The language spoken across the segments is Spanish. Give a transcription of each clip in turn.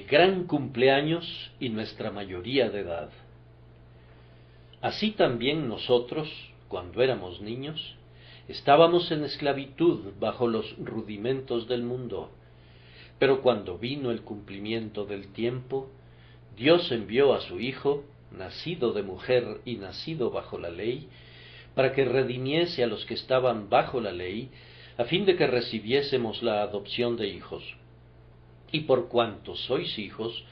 gran cumpleaños y nuestra mayoría de edad. Así también nosotros, cuando éramos niños, estábamos en esclavitud bajo los rudimentos del mundo, pero cuando vino el cumplimiento del tiempo, Dios envió a su Hijo, nacido de mujer y nacido bajo la ley, para que redimiese a los que estaban bajo la ley, a fin de que recibiésemos la adopción de hijos. Y por cuanto sois hijos,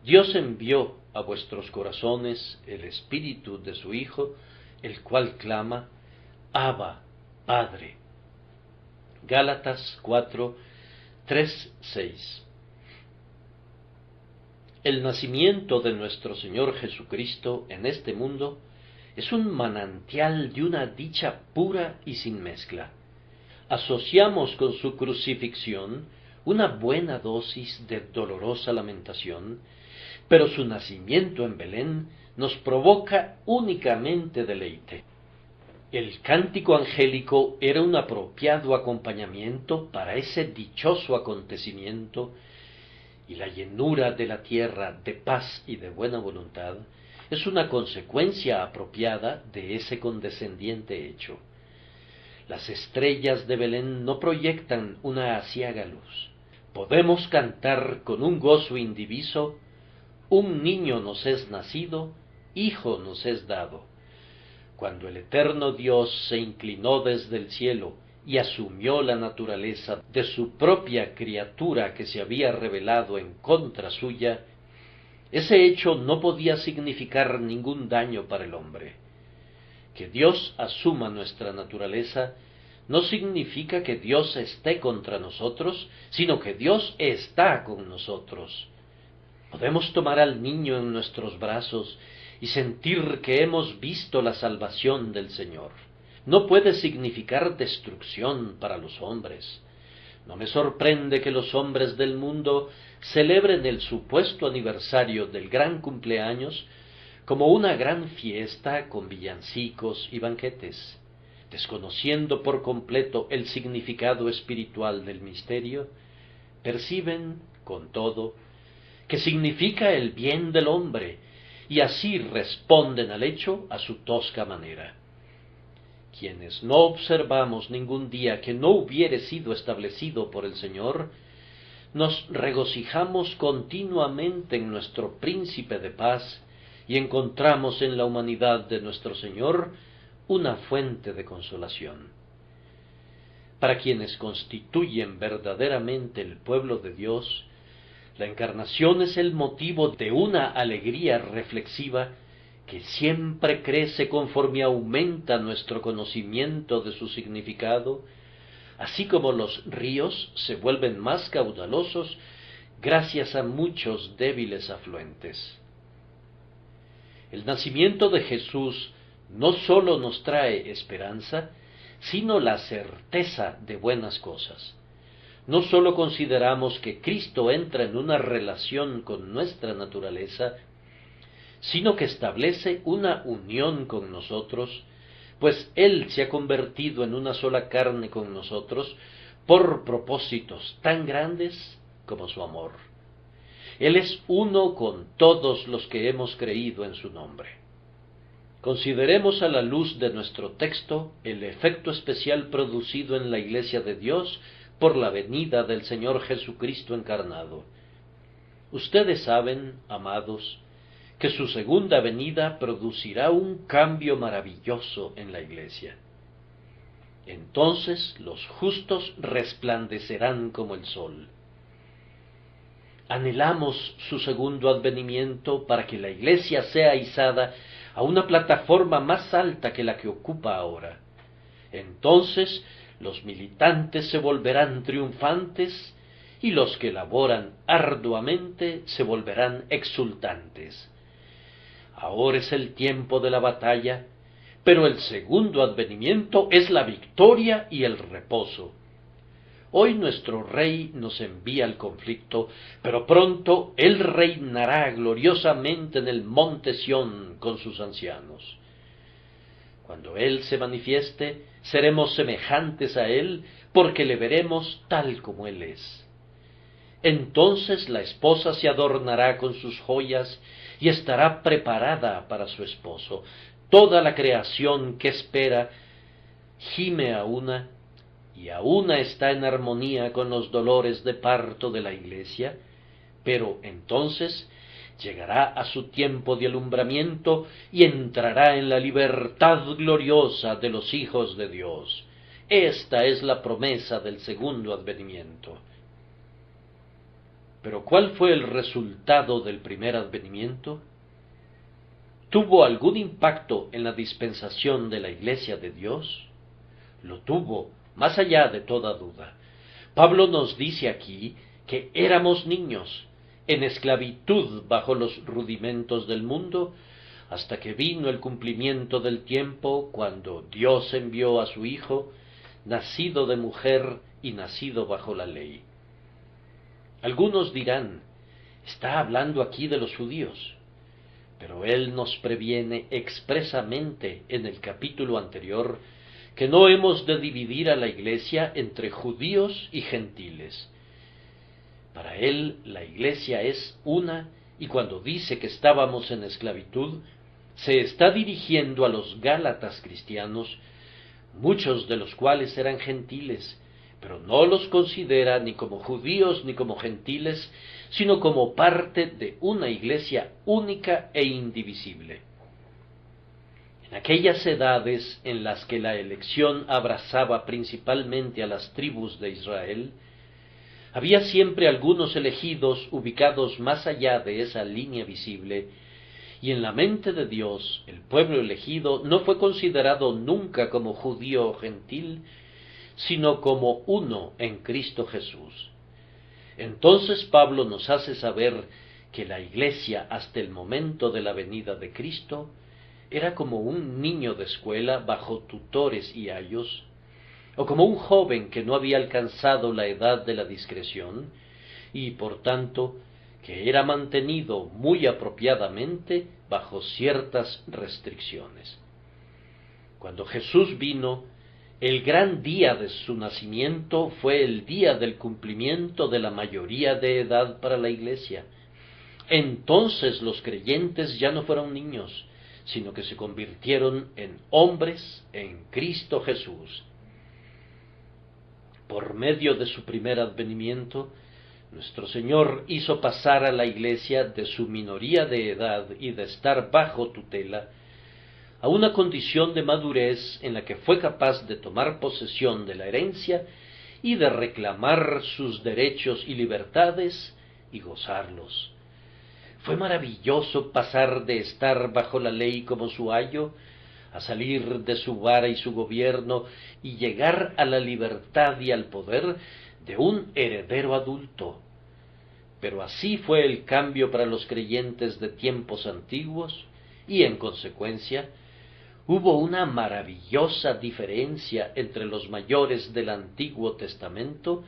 Dios envió a vuestros corazones el Espíritu de su Hijo, el cual clama, Abba, Padre. Gálatas 4, 3, 6. El nacimiento de nuestro Señor Jesucristo en este mundo es un manantial de una dicha pura y sin mezcla. Asociamos con su crucifixión una buena dosis de dolorosa lamentación, pero su nacimiento en Belén nos provoca únicamente deleite. El cántico angélico era un apropiado acompañamiento para ese dichoso acontecimiento, y la llenura de la tierra de paz y de buena voluntad es una consecuencia apropiada de ese condescendiente hecho. Las estrellas de Belén no proyectan una aciaga luz. Podemos cantar con un gozo indiviso, un niño nos es nacido, hijo nos es dado. Cuando el eterno Dios se inclinó desde el cielo y asumió la naturaleza de su propia criatura que se había rebelado en contra suya, ese hecho no podía significar ningún daño para el hombre. Que Dios asuma nuestra naturaleza no significa que Dios esté contra nosotros, sino que Dios está con nosotros. Podemos tomar al niño en nuestros brazos y sentir que hemos visto la salvación del Señor. No puede significar destrucción para los hombres. No me sorprende que los hombres del mundo celebren el supuesto aniversario del gran cumpleaños como una gran fiesta con villancicos y banquetes. Desconociendo por completo el significado espiritual del misterio, perciben, con todo, que significa el bien del hombre, y así responden al hecho a su tosca manera. Quienes no observamos ningún día que no hubiere sido establecido por el Señor, nos regocijamos continuamente en nuestro príncipe de paz y encontramos en la humanidad de nuestro Señor una fuente de consolación. Para quienes constituyen verdaderamente el pueblo de Dios, la encarnación es el motivo de una alegría reflexiva que siempre crece conforme aumenta nuestro conocimiento de su significado, así como los ríos se vuelven más caudalosos gracias a muchos débiles afluentes. El nacimiento de Jesús no sólo nos trae esperanza, sino la certeza de buenas cosas. No sólo consideramos que Cristo entra en una relación con nuestra naturaleza, sino que establece una unión con nosotros, pues Él se ha convertido en una sola carne con nosotros por propósitos tan grandes como su amor. Él es uno con todos los que hemos creído en su nombre. Consideremos a la luz de nuestro texto el efecto especial producido en la Iglesia de Dios por la venida del Señor Jesucristo encarnado. Ustedes saben, amados, que su segunda venida producirá un cambio maravilloso en la Iglesia. Entonces los justos resplandecerán como el sol. Anhelamos su segundo advenimiento para que la Iglesia sea izada a una plataforma más alta que la que ocupa ahora. Entonces los militantes se volverán triunfantes y los que laboran arduamente se volverán exultantes. Ahora es el tiempo de la batalla, pero el segundo advenimiento es la victoria y el reposo. Hoy nuestro Rey nos envía al conflicto, pero pronto Él reinará gloriosamente en el monte Sión con sus ancianos. Cuando Él se manifieste, seremos semejantes a Él, porque le veremos tal como Él es. Entonces la esposa se adornará con sus joyas y estará preparada para su esposo. Toda la creación que espera gime a una, y a una está en armonía con los dolores de parto de la Iglesia, pero entonces llegará a su tiempo de alumbramiento y entrará en la libertad gloriosa de los hijos de Dios. Esta es la promesa del segundo advenimiento. Pero ¿cuál fue el resultado del primer advenimiento? ¿Tuvo algún impacto en la dispensación de la Iglesia de Dios? Lo tuvo, más allá de toda duda. Pablo nos dice aquí que éramos niños, en esclavitud bajo los rudimentos del mundo, hasta que vino el cumplimiento del tiempo, cuando Dios envió a su Hijo, nacido de mujer y nacido bajo la ley. Algunos dirán, está hablando aquí de los judíos, pero él nos previene expresamente en el capítulo anterior que no hemos de dividir a la Iglesia entre judíos y gentiles. Para él la Iglesia es una, y cuando dice que estábamos en esclavitud, se está dirigiendo a los gálatas cristianos, muchos de los cuales eran gentiles, pero no los considera ni como judíos ni como gentiles, sino como parte de una Iglesia única e indivisible. En aquellas edades en las que la elección abrazaba principalmente a las tribus de Israel, había siempre algunos elegidos ubicados más allá de esa línea visible, y en la mente de Dios el pueblo elegido no fue considerado nunca como judío o gentil, sino como uno en Cristo Jesús. Entonces Pablo nos hace saber que la Iglesia hasta el momento de la venida de Cristo era como un niño de escuela bajo tutores y ayos, o como un joven que no había alcanzado la edad de la discreción, y por tanto que era mantenido muy apropiadamente bajo ciertas restricciones. Cuando Jesús vino, el gran día de su nacimiento fue el día del cumplimiento de la mayoría de edad para la Iglesia. Entonces los creyentes ya no fueron niños, sino que se convirtieron en hombres en Cristo Jesús. Por medio de su primer advenimiento, nuestro Señor hizo pasar a la Iglesia de su minoría de edad y de estar bajo tutela a una condición de madurez en la que fue capaz de tomar posesión de la herencia y de reclamar sus derechos y libertades y gozarlos. Fue maravilloso pasar de estar bajo la ley como su ayo, a salir de su vara y su gobierno y llegar a la libertad y al poder de un heredero adulto. Pero así fue el cambio para los creyentes de tiempos antiguos y, en consecuencia, hubo una maravillosa diferencia entre los mayores del Antiguo Testamento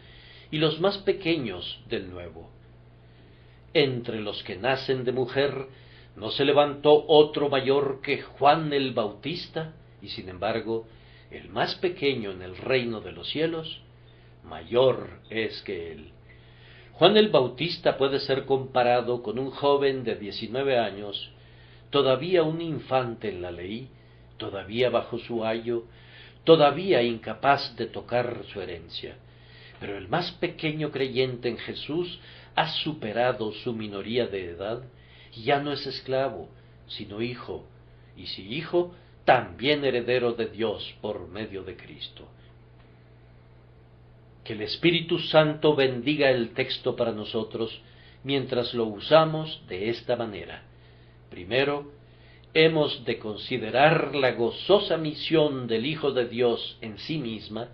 y los más pequeños del Nuevo. Entre los que nacen de mujer no se levantó otro mayor que Juan el Bautista, y sin embargo, el más pequeño en el reino de los cielos, mayor es que él. Juan el Bautista puede ser comparado con un joven de 19 años, todavía un infante en la ley, todavía bajo su ayo, todavía incapaz de tocar su herencia. Pero el más pequeño creyente en Jesús ha superado su minoría de edad y ya no es esclavo, sino hijo, y si hijo, también heredero de Dios por medio de Cristo. Que el Espíritu Santo bendiga el texto para nosotros mientras lo usamos de esta manera. Primero, hemos de considerar la gozosa misión del Hijo de Dios en sí misma,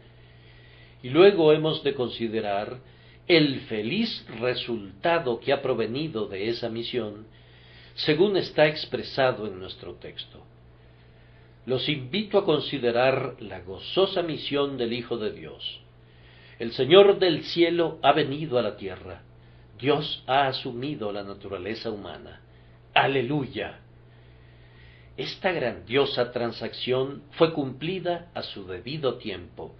y luego hemos de considerar el feliz resultado que ha provenido de esa misión, según está expresado en nuestro texto. Los invito a considerar la gozosa misión del Hijo de Dios. El Señor del cielo ha venido a la tierra. Dios ha asumido la naturaleza humana. ¡Aleluya! Esta grandiosa transacción fue cumplida a su debido tiempo.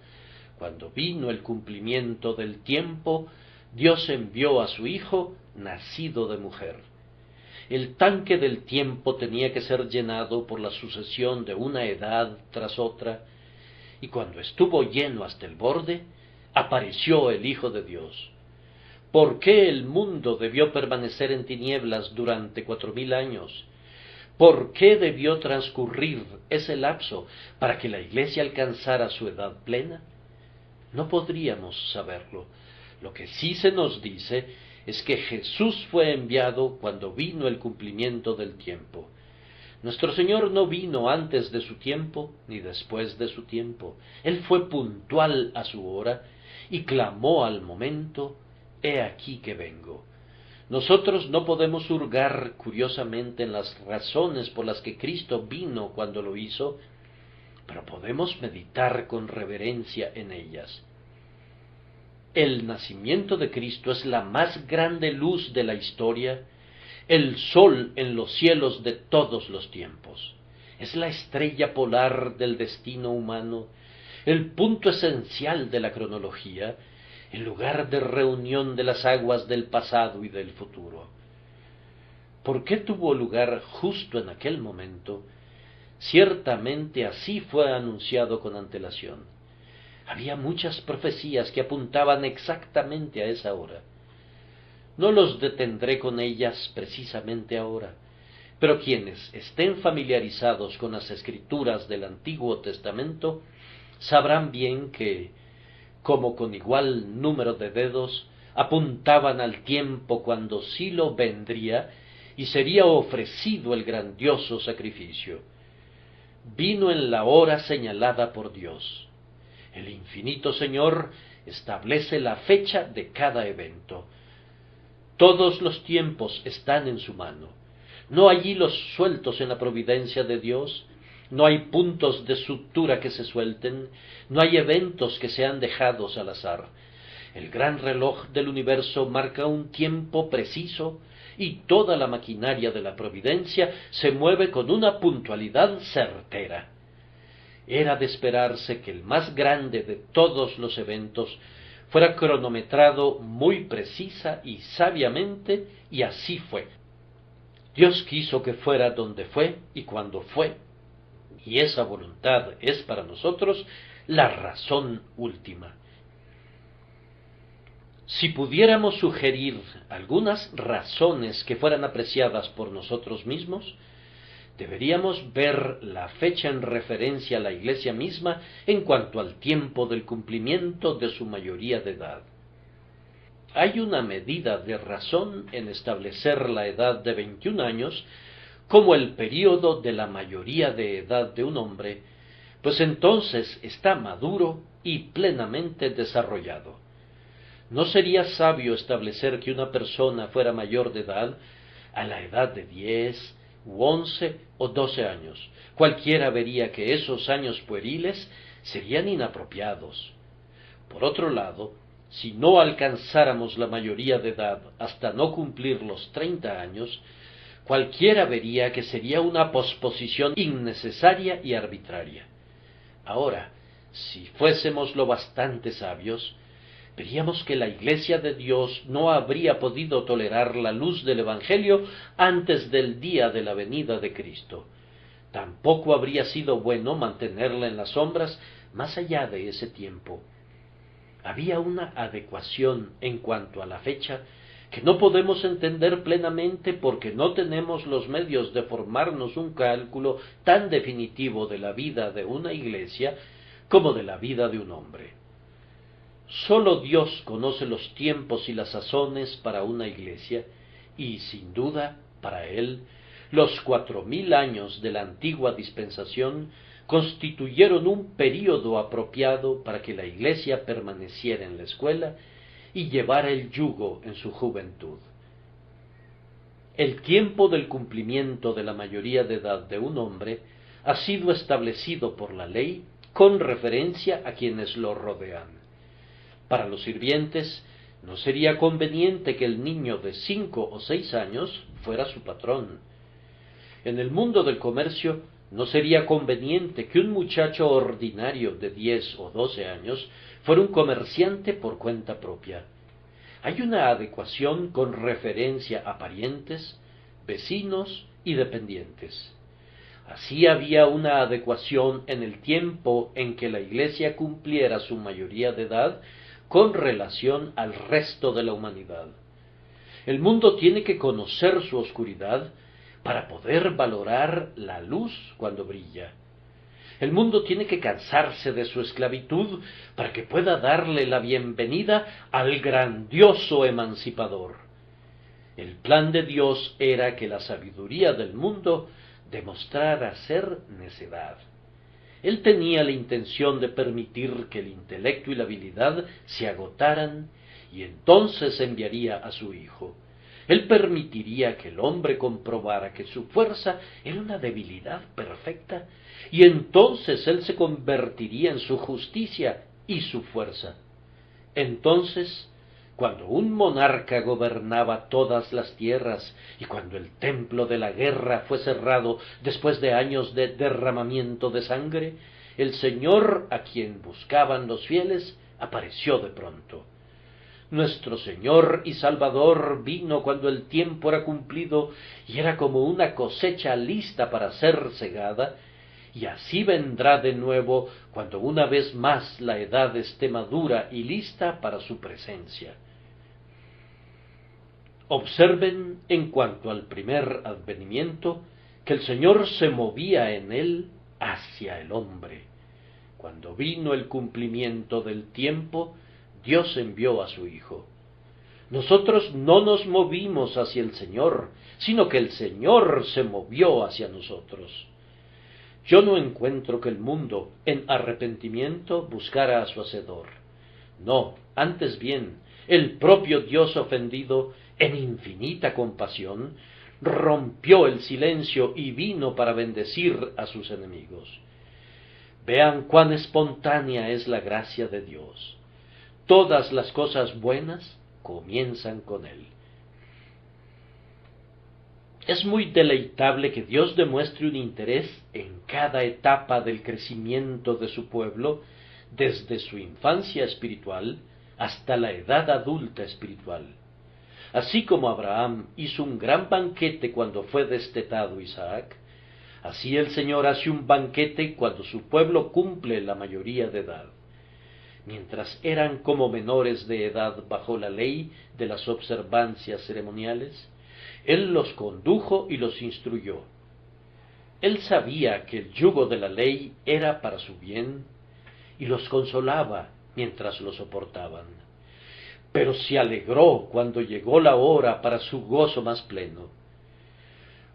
Cuando vino el cumplimiento del tiempo, Dios envió a su Hijo nacido de mujer. El tanque del tiempo tenía que ser llenado por la sucesión de una edad tras otra, y cuando estuvo lleno hasta el borde, apareció el Hijo de Dios. ¿Por qué el mundo debió permanecer en tinieblas durante 4000 años? ¿Por qué debió transcurrir ese lapso para que la Iglesia alcanzara su edad plena? No podríamos saberlo. Lo que sí se nos dice es que Jesús fue enviado cuando vino el cumplimiento del tiempo. Nuestro Señor no vino antes de su tiempo ni después de su tiempo. Él fue puntual a su hora y clamó al momento: «He aquí que vengo». Nosotros no podemos hurgar curiosamente en las razones por las que Cristo vino cuando lo hizo, pero podemos meditar con reverencia en ellas. El nacimiento de Cristo es la más grande luz de la historia, el sol en los cielos de todos los tiempos. Es la estrella polar del destino humano, el punto esencial de la cronología, el lugar de reunión de las aguas del pasado y del futuro. ¿Por qué tuvo lugar justo en aquel momento? Ciertamente así fue anunciado con antelación. Había muchas profecías que apuntaban exactamente a esa hora. No los detendré con ellas precisamente ahora, pero quienes estén familiarizados con las escrituras del Antiguo Testamento sabrán bien que, como con igual número de dedos, apuntaban al tiempo cuando Silo vendría y sería ofrecido el grandioso sacrificio. Vino en la hora señalada por Dios. El infinito Señor establece la fecha de cada evento. Todos los tiempos están en su mano. No hay hilos sueltos en la providencia de Dios, no hay puntos de sutura que se suelten, no hay eventos que sean dejados al azar. El gran reloj del universo marca un tiempo preciso y toda la maquinaria de la providencia se mueve con una puntualidad certera. Era de esperarse que el más grande de todos los eventos fuera cronometrado muy precisa y sabiamente, y así fue. Dios quiso que fuera donde fue y cuando fue, y esa voluntad es para nosotros la razón última. Si pudiéramos sugerir algunas razones que fueran apreciadas por nosotros mismos, deberíamos ver la fecha en referencia a la Iglesia misma en cuanto al tiempo del cumplimiento de su mayoría de edad. Hay una medida de razón en establecer la edad de 21 años como el período de la mayoría de edad de un hombre, pues entonces está maduro y plenamente desarrollado. ¿No sería sabio establecer que una persona fuera mayor de edad a la edad de 10, u 11 o 12 años? Cualquiera vería que esos años pueriles serían inapropiados. Por otro lado, si no alcanzáramos la mayoría de edad hasta no cumplir los 30 años, cualquiera vería que sería una posposición innecesaria y arbitraria. Ahora, si fuésemos lo bastante sabios, veríamos que la Iglesia de Dios no habría podido tolerar la luz del Evangelio antes del día de la venida de Cristo. Tampoco habría sido bueno mantenerla en las sombras más allá de ese tiempo. Había una adecuación en cuanto a la fecha que no podemos entender plenamente porque no tenemos los medios de formarnos un cálculo tan definitivo de la vida de una iglesia como de la vida de un hombre. Sólo Dios conoce los tiempos y las sazones para una iglesia, y sin duda, para Él, los 4000 años de la antigua dispensación constituyeron un período apropiado para que la iglesia permaneciera en la escuela y llevara el yugo en su juventud. El tiempo del cumplimiento de la mayoría de edad de un hombre ha sido establecido por la ley con referencia a quienes lo rodean. Para los sirvientes, no sería conveniente que el niño de 5 o 6 años fuera su patrón. En el mundo del comercio, no sería conveniente que un muchacho ordinario de 10 o 12 años fuera un comerciante por cuenta propia. Hay una adecuación con referencia a parientes, vecinos y dependientes. Así había una adecuación en el tiempo en que la Iglesia cumpliera su mayoría de edad con relación al resto de la humanidad. El mundo tiene que conocer su oscuridad para poder valorar la luz cuando brilla. El mundo tiene que cansarse de su esclavitud para que pueda darle la bienvenida al grandioso emancipador. El plan de Dios era que la sabiduría del mundo demostrara ser necedad. Él tenía la intención de permitir que el intelecto y la habilidad se agotaran, y entonces enviaría a su Hijo. Él permitiría que el hombre comprobara que su fuerza era una debilidad perfecta, y entonces él se convertiría en su justicia y su fuerza. Entonces, cuando un monarca gobernaba todas las tierras, y cuando el templo de la guerra fue cerrado después de años de derramamiento de sangre, el Señor, a quien buscaban los fieles, apareció de pronto. Nuestro Señor y Salvador vino cuando el tiempo era cumplido y era como una cosecha lista para ser segada, y así vendrá de nuevo cuando una vez más la edad esté madura y lista para su presencia. Observen en cuanto al primer advenimiento que el Señor se movía en él hacia el hombre. Cuando vino el cumplimiento del tiempo, Dios envió a su Hijo. Nosotros no nos movimos hacia el Señor, sino que el Señor se movió hacia nosotros. Yo no encuentro que el mundo, en arrepentimiento, buscara a su Hacedor. No, antes bien, el propio Dios ofendido, en infinita compasión, rompió el silencio y vino para bendecir a sus enemigos. Vean cuán espontánea es la gracia de Dios. Todas las cosas buenas comienzan con Él. Es muy deleitable que Dios demuestre un interés en cada etapa del crecimiento de su pueblo, desde su infancia espiritual hasta la edad adulta espiritual. Así como Abraham hizo un gran banquete cuando fue destetado Isaac, así el Señor hace un banquete cuando su pueblo cumple la mayoría de edad. Mientras eran como menores de edad bajo la ley de las observancias ceremoniales, Él los condujo y los instruyó. Él sabía que el yugo de la ley era para su bien, y los consolaba mientras lo soportaban. Pero se alegró cuando llegó la hora para su gozo más pleno.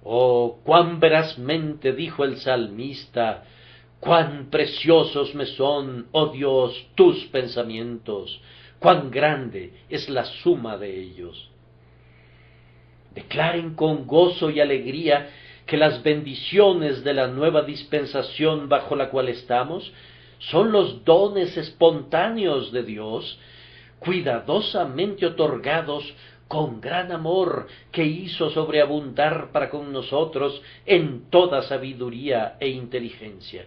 Oh, cuán verazmente dijo el salmista: cuán preciosos me son, oh Dios, tus pensamientos, cuán grande es la suma de ellos. Declaren con gozo y alegría que las bendiciones de la nueva dispensación bajo la cual estamos son los dones espontáneos de Dios, cuidadosamente otorgados con gran amor que hizo sobreabundar para con nosotros en toda sabiduría e inteligencia.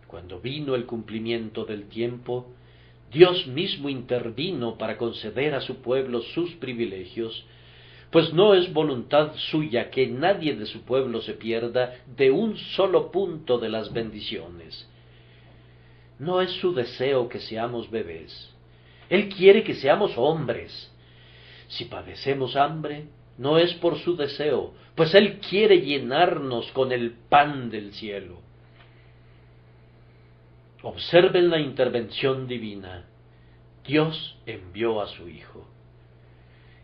Cuando vino el cumplimiento del tiempo, Dios mismo intervino para conceder a su pueblo sus privilegios, pues no es voluntad suya que nadie de su pueblo se pierda de un solo punto de las bendiciones. No es su deseo que seamos bebés. Él quiere que seamos hombres. Si padecemos hambre, no es por su deseo, pues Él quiere llenarnos con el pan del cielo. Observen la intervención divina. Dios envió a su Hijo.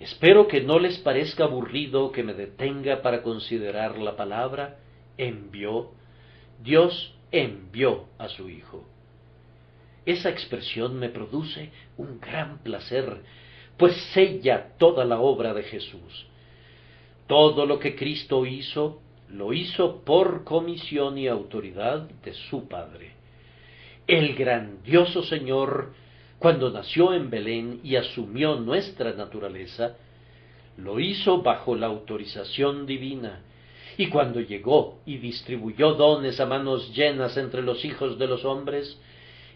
Espero que no les parezca aburrido que me detenga para considerar la palabra envió. Dios envió a su Hijo. Esa expresión me produce un gran placer, pues sella toda la obra de Jesús. Todo lo que Cristo hizo, lo hizo por comisión y autoridad de su Padre. El grandioso Señor, cuando nació en Belén y asumió nuestra naturaleza, lo hizo bajo la autorización divina, y cuando llegó y distribuyó dones a manos llenas entre los hijos de los hombres,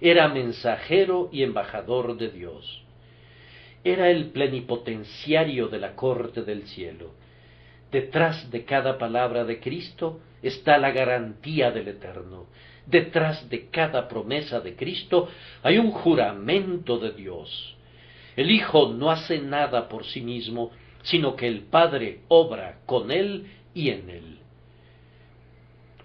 era mensajero y embajador de Dios. Era el plenipotenciario de la corte del cielo. Detrás de cada palabra de Cristo está la garantía del Eterno. Detrás de cada promesa de Cristo hay un juramento de Dios. El Hijo no hace nada por sí mismo, sino que el Padre obra con él y en él.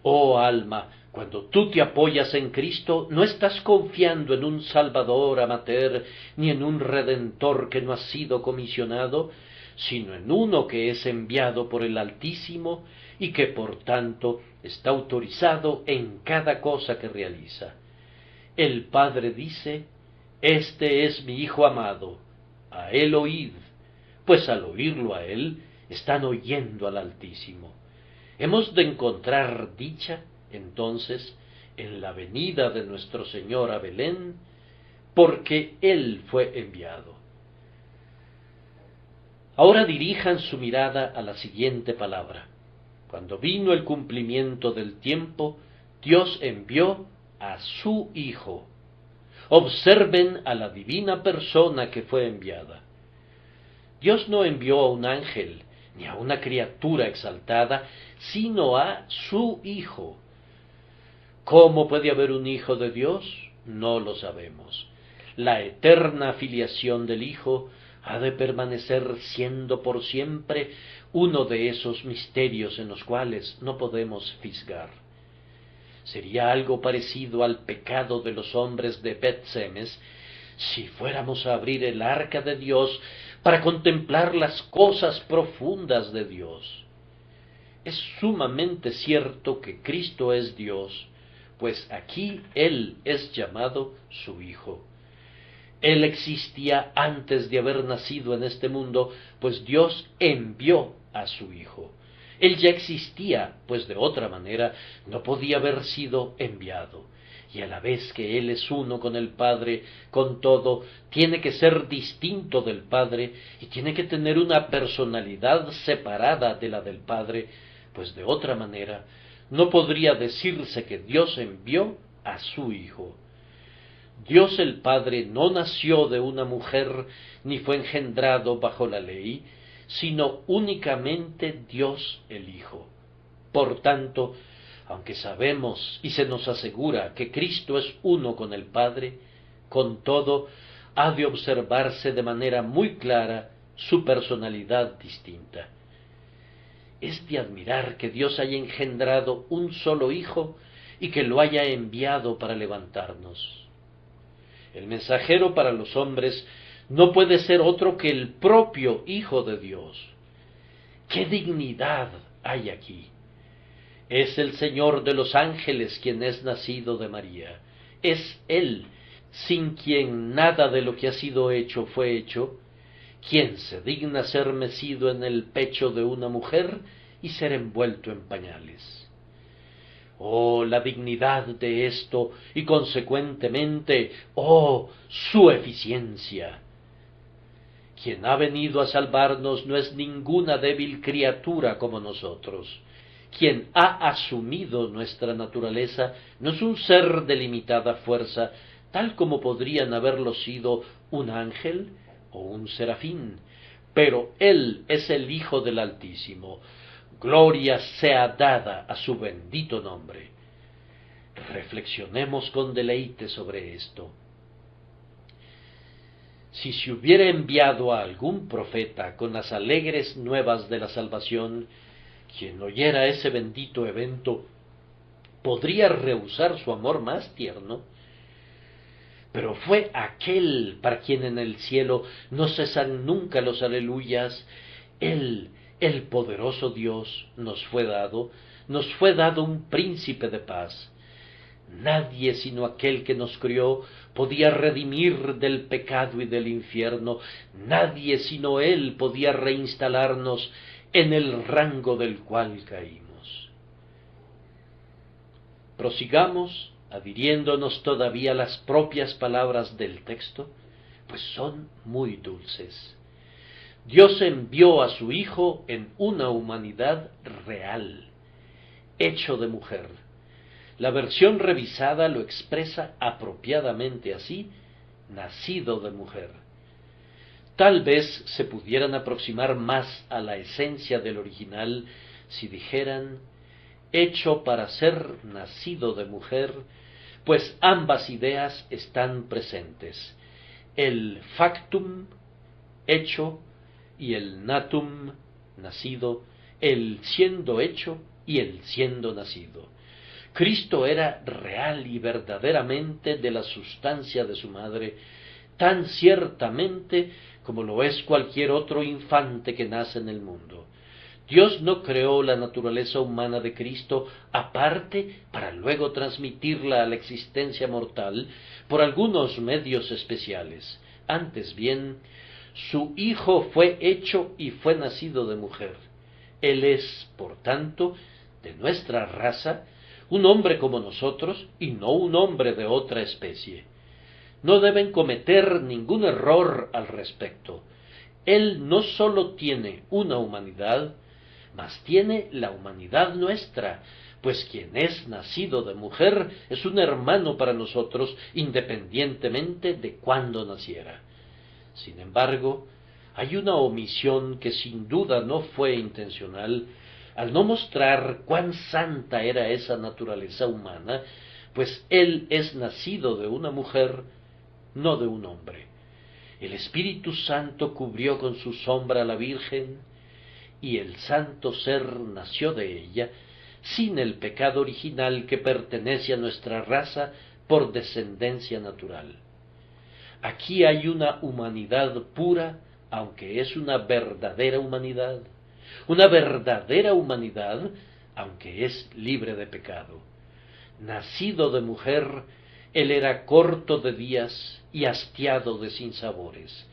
Oh alma, cuando tú te apoyas en Cristo, no estás confiando en un Salvador amateur ni en un Redentor que no ha sido comisionado, sino en uno que es enviado por el Altísimo y que por tanto está autorizado en cada cosa que realiza. El Padre dice: «Este es mi Hijo amado, a él oíd», pues al oírlo a él, están oyendo al Altísimo. Hemos de encontrar dicha, entonces, en la venida de nuestro Señor a Belén, porque Él fue enviado. Ahora dirijan su mirada a la siguiente palabra. Cuando vino el cumplimiento del tiempo, Dios envió a su Hijo. Observen a la divina persona que fue enviada. Dios no envió a un ángel, ni a una criatura exaltada, sino a su Hijo. ¿Cómo puede haber un Hijo de Dios? No lo sabemos. La eterna filiación del Hijo ha de permanecer siendo por siempre uno de esos misterios en los cuales no podemos fisgar. Sería algo parecido al pecado de los hombres de Bet-Semes si fuéramos a abrir el arca de Dios para contemplar las cosas profundas de Dios. Es sumamente cierto que Cristo es Dios, pues aquí Él es llamado su Hijo. Él existía antes de haber nacido en este mundo, pues Dios envió a su Hijo. Él ya existía, pues de otra manera no podía haber sido enviado. Y a la vez que Él es uno con el Padre, con todo, tiene que ser distinto del Padre y tiene que tener una personalidad separada de la del Padre, pues de otra manera no podría decirse que Dios envió a su Hijo. Dios el Padre no nació de una mujer ni fue engendrado bajo la ley, sino únicamente Dios el Hijo. Por tanto, aunque sabemos y se nos asegura que Cristo es uno con el Padre, con todo ha de observarse de manera muy clara su personalidad distinta. Es de admirar que Dios haya engendrado un solo Hijo y que lo haya enviado para levantarnos. El mensajero para los hombres no puede ser otro que el propio Hijo de Dios. ¡Qué dignidad hay aquí! Es el Señor de los ángeles quien es nacido de María. Es Él, sin quien nada de lo que ha sido hecho fue hecho, quien se digna ser mecido en el pecho de una mujer y ser envuelto en pañales. Oh, la dignidad de esto y consecuentemente, oh, su eficiencia. Quien ha venido a salvarnos no es ninguna débil criatura como nosotros. Quien ha asumido nuestra naturaleza no es un ser de limitada fuerza, tal como podrían haberlo sido un ángel o un serafín, pero Él es el Hijo del Altísimo. Gloria sea dada a su bendito nombre. Reflexionemos con deleite sobre esto. Si se hubiera enviado a algún profeta con las alegres nuevas de la salvación, quien oyera ese bendito evento podría rehusar su amor más tierno. Pero fue aquel para quien en el cielo no cesan nunca los aleluyas. Él, el poderoso Dios, nos fue dado un príncipe de paz. Nadie sino aquel que nos crió podía redimir del pecado y del infierno. Nadie sino Él podía reinstalarnos en el rango del cual caímos. Prosigamos adhiriéndonos todavía a las propias palabras del texto, pues son muy dulces. Dios envió a su Hijo en una humanidad real, hecho de mujer. La versión revisada lo expresa apropiadamente así: nacido de mujer. Tal vez se pudieran aproximar más a la esencia del original si dijeran hecho para ser nacido de mujer, pues ambas ideas están presentes, el factum, hecho, y el natum, nacido, el siendo hecho y el siendo nacido. Cristo era real y verdaderamente de la sustancia de su madre, tan ciertamente como lo es cualquier otro infante que nace en el mundo. Dios no creó la naturaleza humana de Cristo aparte para luego transmitirla a la existencia mortal por algunos medios especiales. Antes bien, su Hijo fue hecho y fue nacido de mujer. Él es, por tanto, de nuestra raza, un hombre como nosotros y no un hombre de otra especie. No deben cometer ningún error al respecto. Él no sólo tiene una humanidad, mas tiene la humanidad nuestra, pues quien es nacido de mujer es un hermano para nosotros, independientemente de cuándo naciera. Sin embargo, hay una omisión que sin duda no fue intencional, al no mostrar cuán santa era esa naturaleza humana, pues él es nacido de una mujer, no de un hombre. El Espíritu Santo cubrió con su sombra a la Virgen, y el santo ser nació de ella, sin el pecado original que pertenece a nuestra raza por descendencia natural. Aquí hay una humanidad pura, aunque es una verdadera humanidad, aunque es libre de pecado. Nacido de mujer, él era corto de días y hastiado de sinsabores.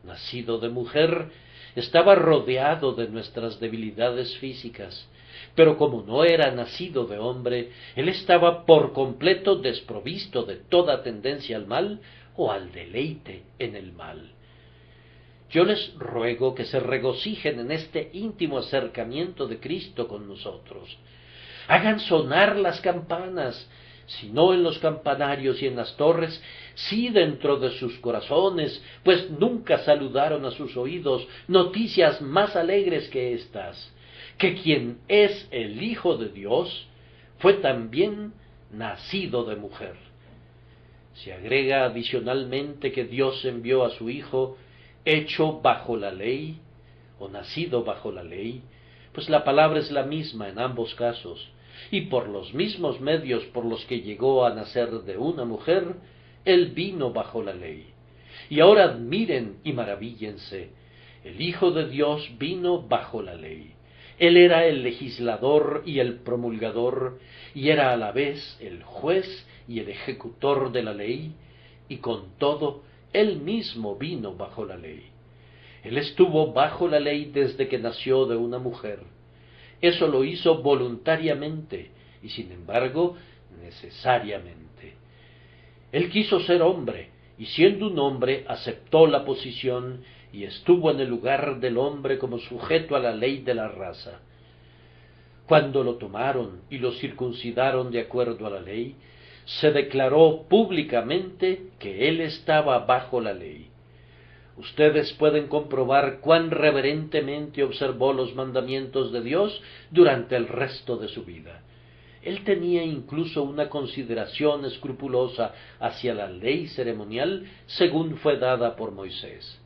Nacido de mujer, estaba rodeado de nuestras debilidades físicas, pero como no era nacido de hombre, él estaba por completo desprovisto de toda tendencia al mal o al deleite en el mal. Yo les ruego que se regocijen en este íntimo acercamiento de Cristo con nosotros. Hagan sonar las campanas, si no en los campanarios y en las torres, sí dentro de sus corazones, pues nunca saludaron a sus oídos noticias más alegres que estas, que quien es el Hijo de Dios fue también nacido de mujer. Se agrega adicionalmente que Dios envió a su Hijo hecho bajo la ley, o nacido bajo la ley, pues la palabra es la misma en ambos casos, y por los mismos medios por los que llegó a nacer de una mujer, él vino bajo la ley. Y ahora admiren y maravíllense, el Hijo de Dios vino bajo la ley. Él era el legislador y el promulgador, y era a la vez el juez y el ejecutor de la ley, y con todo, él mismo vino bajo la ley. Él estuvo bajo la ley desde que nació de una mujer. Eso lo hizo voluntariamente y sin embargo necesariamente. Él quiso ser hombre y siendo un hombre aceptó la posición y estuvo en el lugar del hombre como sujeto a la ley de la raza. Cuando lo tomaron y lo circuncidaron de acuerdo a la ley, se declaró públicamente que él estaba bajo la ley. Ustedes pueden comprobar cuán reverentemente observó los mandamientos de Dios durante el resto de su vida. Él tenía incluso una consideración escrupulosa hacia la ley ceremonial según fue dada por Moisés.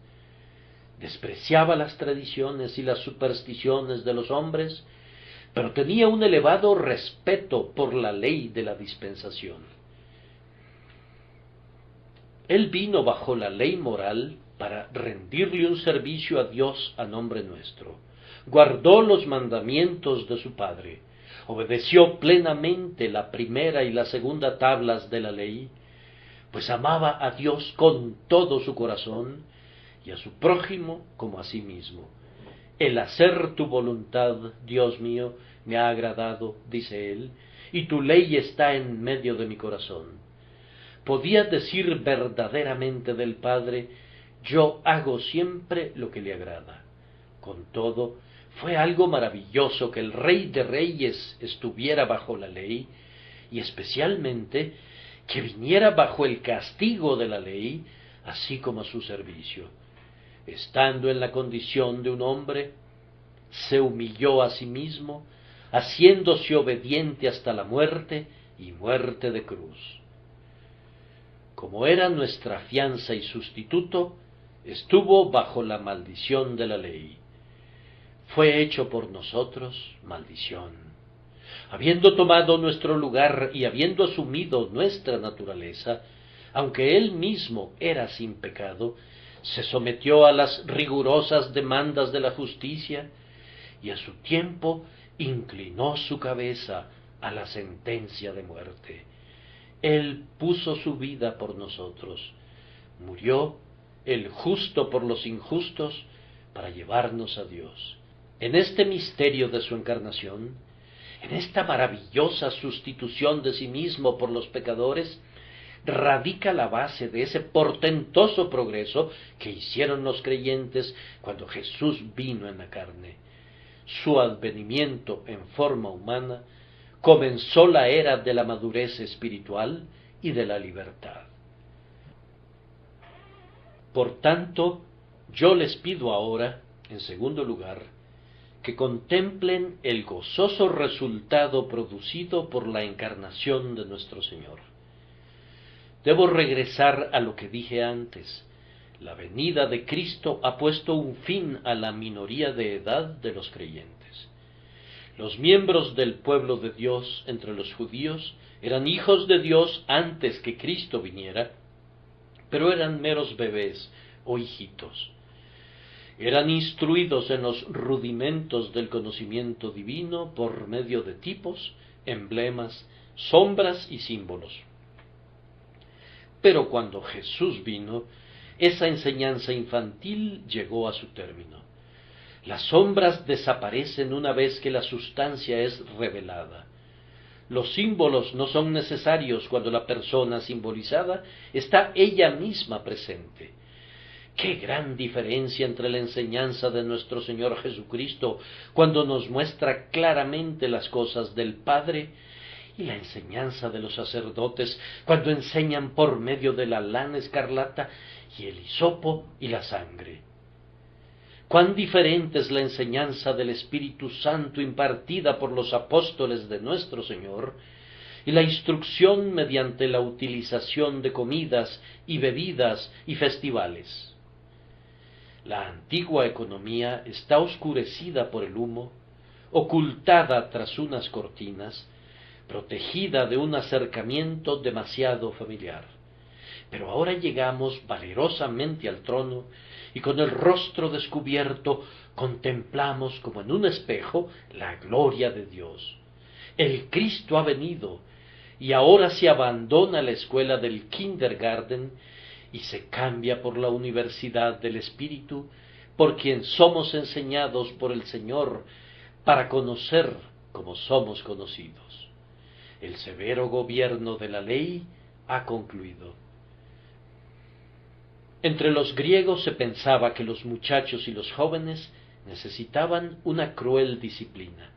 Despreciaba las tradiciones y las supersticiones de los hombres, pero tenía un elevado respeto por la ley de la dispensación. Él vino bajo la ley moral para rendirle un servicio a Dios a nombre nuestro. Guardó los mandamientos de su Padre, obedeció plenamente la primera y la segunda tablas de la ley, pues amaba a Dios con todo su corazón y a su prójimo como a sí mismo. El hacer tu voluntad, Dios mío, me ha agradado, dice él, y tu ley está en medio de mi corazón. Podía decir verdaderamente del Padre, yo hago siempre lo que le agrada. Con todo, fue algo maravilloso que el Rey de Reyes estuviera bajo la ley, y especialmente que viniera bajo el castigo de la ley, así como a su servicio. estando en la condición de un hombre, se humilló a sí mismo, haciéndose obediente hasta la muerte y muerte de cruz. Como era nuestra fianza y sustituto, estuvo bajo la maldición de la ley. Fue hecho por nosotros maldición. Habiendo tomado nuestro lugar y habiendo asumido nuestra naturaleza, aunque él mismo era sin pecado, se sometió a las rigurosas demandas de la justicia y a su tiempo inclinó su cabeza a la sentencia de muerte. Él puso su vida por nosotros, murió el justo por los injustos para llevarnos a Dios. En este misterio de su encarnación, en esta maravillosa sustitución de sí mismo por los pecadores, radica la base de ese portentoso progreso que hicieron los creyentes cuando Jesús vino en la carne. Su advenimiento en forma humana comenzó la era de la madurez espiritual y de la libertad. Por tanto, yo les pido ahora, en segundo lugar, que contemplen el gozoso resultado producido por la encarnación de nuestro Señor. Debo regresar a lo que dije antes. La venida de Cristo ha puesto un fin a la minoría de edad de los creyentes. Los miembros del pueblo de Dios entre los judíos eran hijos de Dios antes que Cristo viniera, pero eran meros bebés o hijitos. Eran instruidos en los rudimentos del conocimiento divino por medio de tipos, emblemas, sombras y símbolos. Pero cuando Jesús vino, esa enseñanza infantil llegó a su término. Las sombras desaparecen una vez que la sustancia es revelada. Los símbolos no son necesarios cuando la persona simbolizada está ella misma presente. ¡Qué gran diferencia entre la enseñanza de nuestro Señor Jesucristo cuando nos muestra claramente las cosas del Padre y la enseñanza de los sacerdotes cuando enseñan por medio de la lana escarlata y el hisopo y la sangre! Cuán diferente es la enseñanza del Espíritu Santo impartida por los apóstoles de nuestro Señor y la instrucción mediante la utilización de comidas y bebidas y festivales. La antigua economía está oscurecida por el humo, ocultada tras unas cortinas, protegida de un acercamiento demasiado familiar. Pero ahora llegamos valerosamente al trono y con el rostro descubierto contemplamos como en un espejo la gloria de Dios. El Cristo ha venido y ahora se abandona la escuela del kindergarten y se cambia por la universidad del Espíritu, por quien somos enseñados por el Señor para conocer como somos conocidos. El severo gobierno de la ley ha concluido. Entre los griegos se pensaba que los muchachos y los jóvenes necesitaban una cruel disciplina.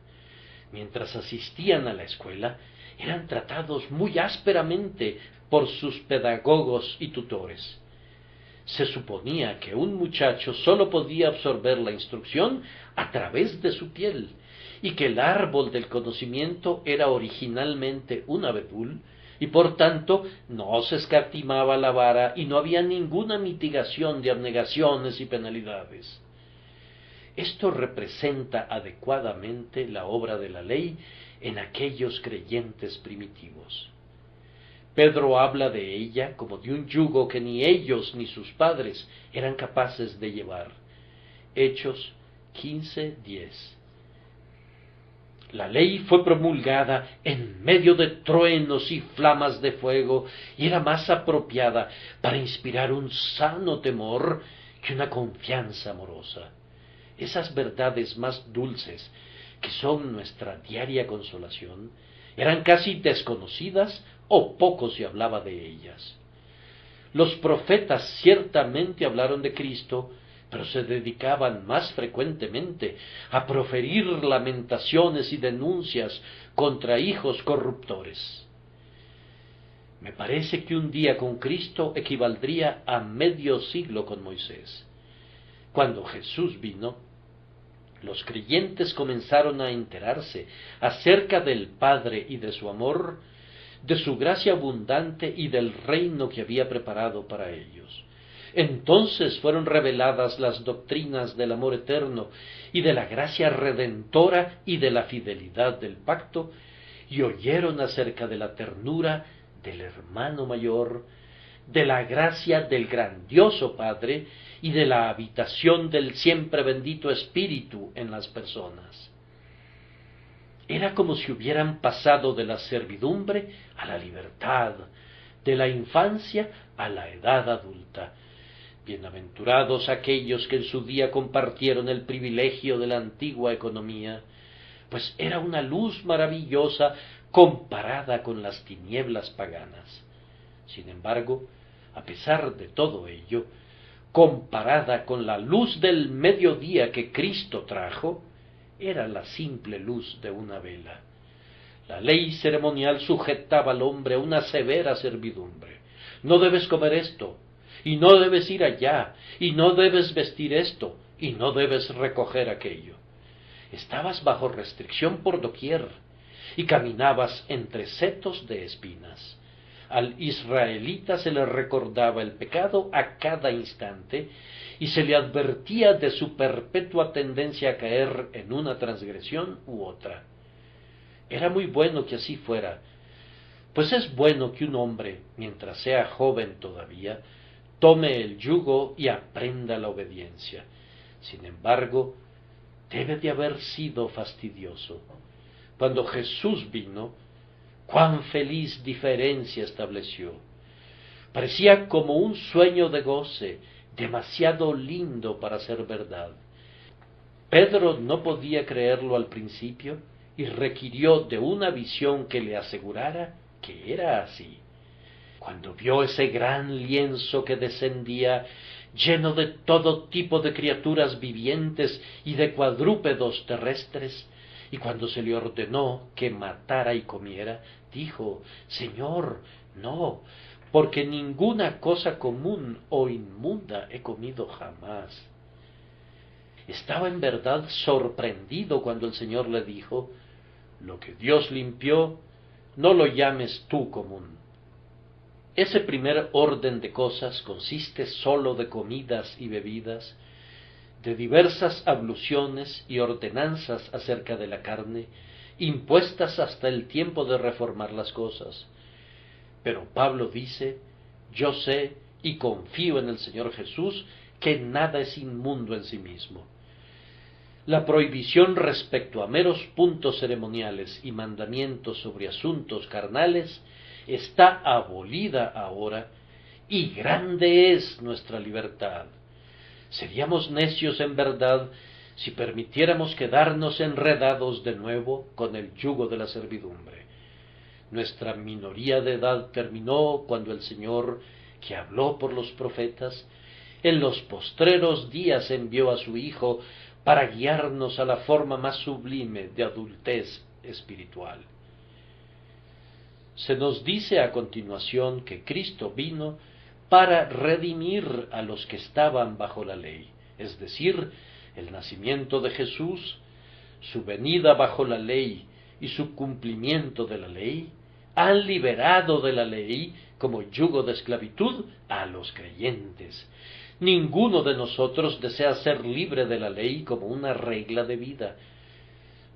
Mientras asistían a la escuela, eran tratados muy ásperamente por sus pedagogos y tutores. Se suponía que un muchacho sólo podía absorber la instrucción a través de su piel, y que el árbol del conocimiento era originalmente un abedul, y por tanto no se escatimaba la vara y no había ninguna mitigación de abnegaciones y penalidades. Esto representa adecuadamente la obra de la ley en aquellos creyentes primitivos. Pedro habla de ella como de un yugo que ni ellos ni sus padres eran capaces de llevar. Hechos 15:10. La ley fue promulgada en medio de truenos y flamas de fuego y era más apropiada para inspirar un sano temor que una confianza amorosa. Esas verdades más dulces, que son nuestra diaria consolación, eran casi desconocidas o poco se hablaba de ellas. Los profetas ciertamente hablaron de Cristo, pero se dedicaban más frecuentemente a proferir lamentaciones y denuncias contra hijos corruptores. Me parece que un día con Cristo equivaldría a medio siglo con Moisés. Cuando Jesús vino, los creyentes comenzaron a enterarse acerca del Padre y de su amor, de su gracia abundante y del reino que había preparado para ellos. Entonces fueron reveladas las doctrinas del amor eterno y de la gracia redentora y de la fidelidad del pacto, y oyeron acerca de la ternura del hermano mayor, de la gracia del grandioso Padre y de la habitación del siempre bendito Espíritu en las personas. Era como si hubieran pasado de la servidumbre a la libertad, de la infancia a la edad adulta. Bienaventurados aquellos que en su día compartieron el privilegio de la antigua economía, pues era una luz maravillosa comparada con las tinieblas paganas. Sin embargo, a pesar de todo ello, comparada con la luz del mediodía que Cristo trajo, era la simple luz de una vela. La ley ceremonial sujetaba al hombre a una severa servidumbre. No debes comer esto, y no debes ir allá, y no debes vestir esto, y no debes recoger aquello. Estabas bajo restricción por doquier, y caminabas entre setos de espinas. Al israelita se le recordaba el pecado a cada instante, y se le advertía de su perpetua tendencia a caer en una transgresión u otra. Era muy bueno que así fuera, pues es bueno que un hombre, mientras sea joven todavía, tome el yugo y aprenda la obediencia. Sin embargo, debe de haber sido fastidioso. Cuando Jesús vino, cuán feliz diferencia estableció. Parecía como un sueño de goce, demasiado lindo para ser verdad. Pedro no podía creerlo al principio y requirió de una visión que le asegurara que era así. Cuando vio ese gran lienzo que descendía, lleno de todo tipo de criaturas vivientes y de cuadrúpedos terrestres, y cuando se le ordenó que matara y comiera, dijo: Señor, no, porque ninguna cosa común o inmunda he comido jamás. Estaba en verdad sorprendido cuando el Señor le dijo: lo que Dios limpió, no lo llames tú común. Ese primer orden de cosas consiste sólo de comidas y bebidas, de diversas abluciones y ordenanzas acerca de la carne, impuestas hasta el tiempo de reformar las cosas. Pero Pablo dice: yo sé y confío en el Señor Jesús, que nada es inmundo en sí mismo. La prohibición respecto a meros puntos ceremoniales y mandamientos sobre asuntos carnales está abolida ahora, y grande es nuestra libertad. Seríamos necios en verdad si permitiéramos quedarnos enredados de nuevo con el yugo de la servidumbre. Nuestra minoría de edad terminó cuando el Señor, que habló por los profetas, en los postreros días envió a su Hijo para guiarnos a la forma más sublime de adultez espiritual. Se nos dice a continuación que Cristo vino para redimir a los que estaban bajo la ley, es decir, el nacimiento de Jesús, su venida bajo la ley y su cumplimiento de la ley, han liberado de la ley como yugo de esclavitud a los creyentes. Ninguno de nosotros desea ser libre de la ley como una regla de vida.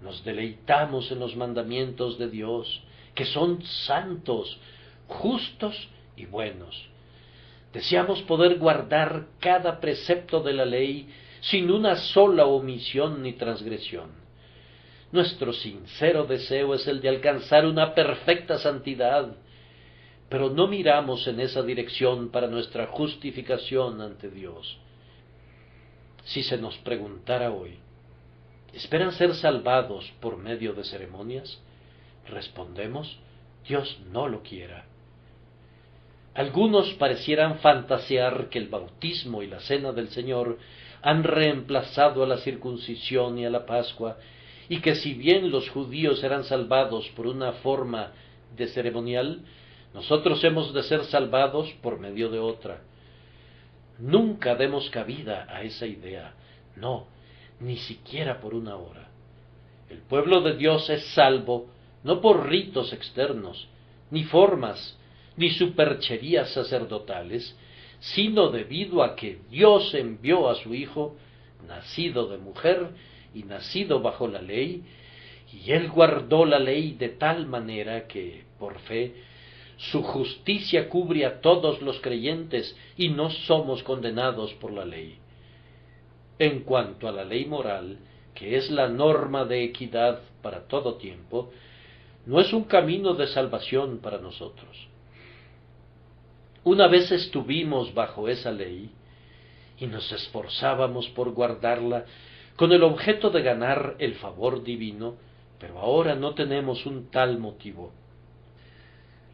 Nos deleitamos en los mandamientos de Dios, que son santos, justos y buenos. Deseamos poder guardar cada precepto de la ley sin una sola omisión ni transgresión. Nuestro sincero deseo es el de alcanzar una perfecta santidad, pero no miramos en esa dirección para nuestra justificación ante Dios. Si se nos preguntara hoy, ¿esperan ser salvados por medio de ceremonias? Respondemos: Dios no lo quiera. Algunos parecieran fantasear que el bautismo y la cena del Señor han reemplazado a la circuncisión y a la Pascua, y que si bien los judíos eran salvados por una forma de ceremonial, nosotros hemos de ser salvados por medio de otra. Nunca demos cabida a esa idea, no, ni siquiera por una hora. El pueblo de Dios es salvo no por ritos externos, ni formas, ni supercherías sacerdotales, sino debido a que Dios envió a su Hijo, nacido de mujer y nacido bajo la ley, y él guardó la ley de tal manera que, por fe, su justicia cubre a todos los creyentes y no somos condenados por la ley. En cuanto a la ley moral, que es la norma de equidad para todo tiempo, no es un camino de salvación para nosotros. Una vez estuvimos bajo esa ley y nos esforzábamos por guardarla con el objeto de ganar el favor divino, pero ahora no tenemos un tal motivo.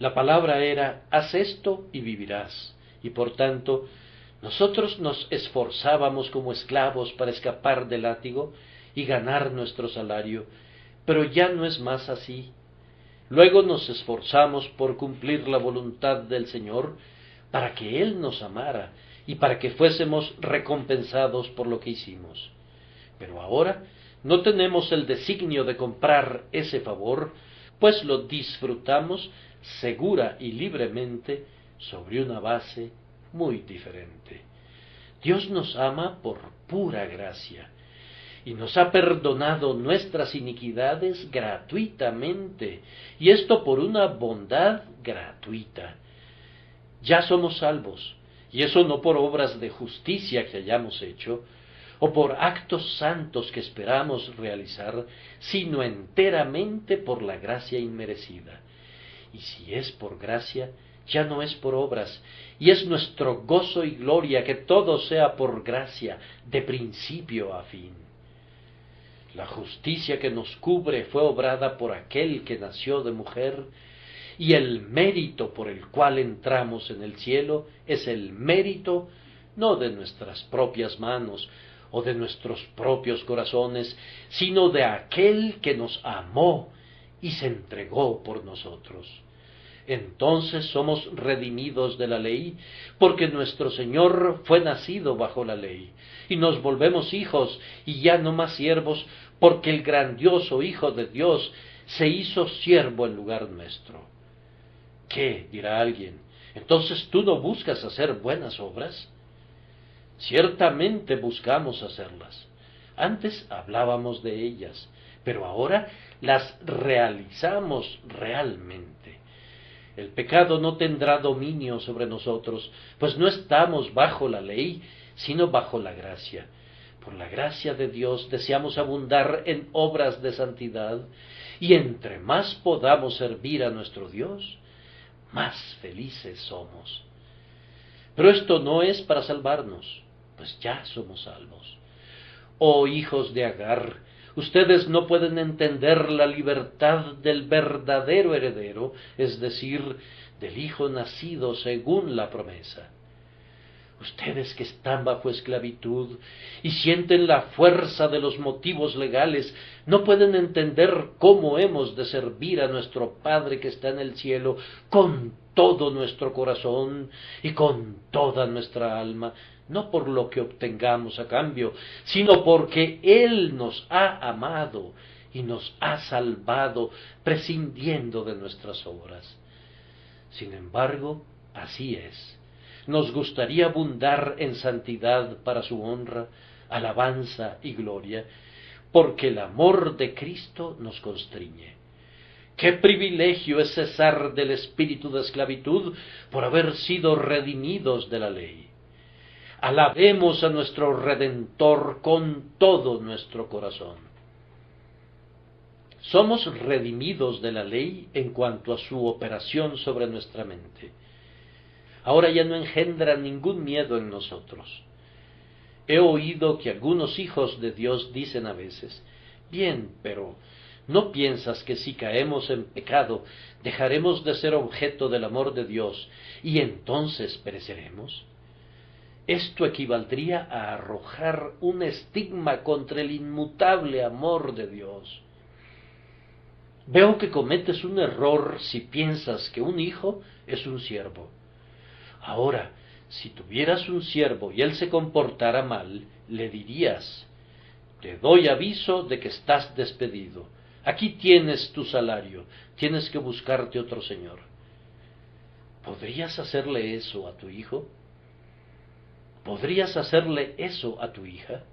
La palabra era, haz esto y vivirás, y por tanto, nosotros nos esforzábamos como esclavos para escapar del látigo y ganar nuestro salario, pero ya no es más así. Luego nos esforzamos por cumplir la voluntad del Señor para que Él nos amara y para que fuésemos recompensados por lo que hicimos. Pero ahora no tenemos el designio de comprar ese favor, pues lo disfrutamos segura y libremente sobre una base muy diferente. Dios nos ama por pura gracia y nos ha perdonado nuestras iniquidades gratuitamente, y esto por una bondad gratuita. Ya somos salvos, y eso no por obras de justicia que hayamos hecho, o por actos santos que esperamos realizar, sino enteramente por la gracia inmerecida. Y si es por gracia, ya no es por obras, y es nuestro gozo y gloria que todo sea por gracia, de principio a fin. La justicia que nos cubre fue obrada por aquel que nació de mujer, y el mérito por el cual entramos en el cielo es el mérito no de nuestras propias manos o de nuestros propios corazones, sino de aquel que nos amó y se entregó por nosotros. Entonces somos redimidos de la ley, porque nuestro Señor fue nacido bajo la ley, y nos volvemos hijos y ya no más siervos, porque el grandioso Hijo de Dios se hizo siervo en lugar nuestro. ¿Qué? Dirá alguien. ¿Entonces tú no buscas hacer buenas obras? Ciertamente buscamos hacerlas. Antes hablábamos de ellas, pero ahora las realizamos realmente. El pecado no tendrá dominio sobre nosotros, pues no estamos bajo la ley, sino bajo la gracia. Por la gracia de Dios deseamos abundar en obras de santidad, y entre más podamos servir a nuestro Dios, más felices somos. Pero esto no es para salvarnos, pues ya somos salvos. Oh hijos de Agar, ustedes no pueden entender la libertad del verdadero heredero, es decir, del Hijo nacido según la promesa. Ustedes que están bajo esclavitud y sienten la fuerza de los motivos legales, no pueden entender cómo hemos de servir a nuestro Padre que está en el cielo con todo nuestro corazón y con toda nuestra alma, no por lo que obtengamos a cambio, sino porque Él nos ha amado y nos ha salvado prescindiendo de nuestras obras. Sin embargo, así es. Nos gustaría abundar en santidad para su honra, alabanza y gloria, porque el amor de Cristo nos constriñe. ¡Qué privilegio es cesar del espíritu de esclavitud por haber sido redimidos de la ley! Alabemos a nuestro Redentor con todo nuestro corazón. Somos redimidos de la ley en cuanto a su operación sobre nuestra mente. Ahora ya no engendra ningún miedo en nosotros. He oído que algunos hijos de Dios dicen a veces, bien, pero ¿no piensas que si caemos en pecado dejaremos de ser objeto del amor de Dios y entonces pereceremos? Esto equivaldría a arrojar un estigma contra el inmutable amor de Dios. Veo que cometes un error si piensas que un hijo es un siervo. Ahora, Si tuvieras un siervo y él se comportara mal, le dirías: te doy aviso de que estás despedido. Aquí tienes tu salario, tienes que buscarte otro señor. ¿Podrías hacerle eso a tu hijo? ¿Podrías hacerle eso a tu hija?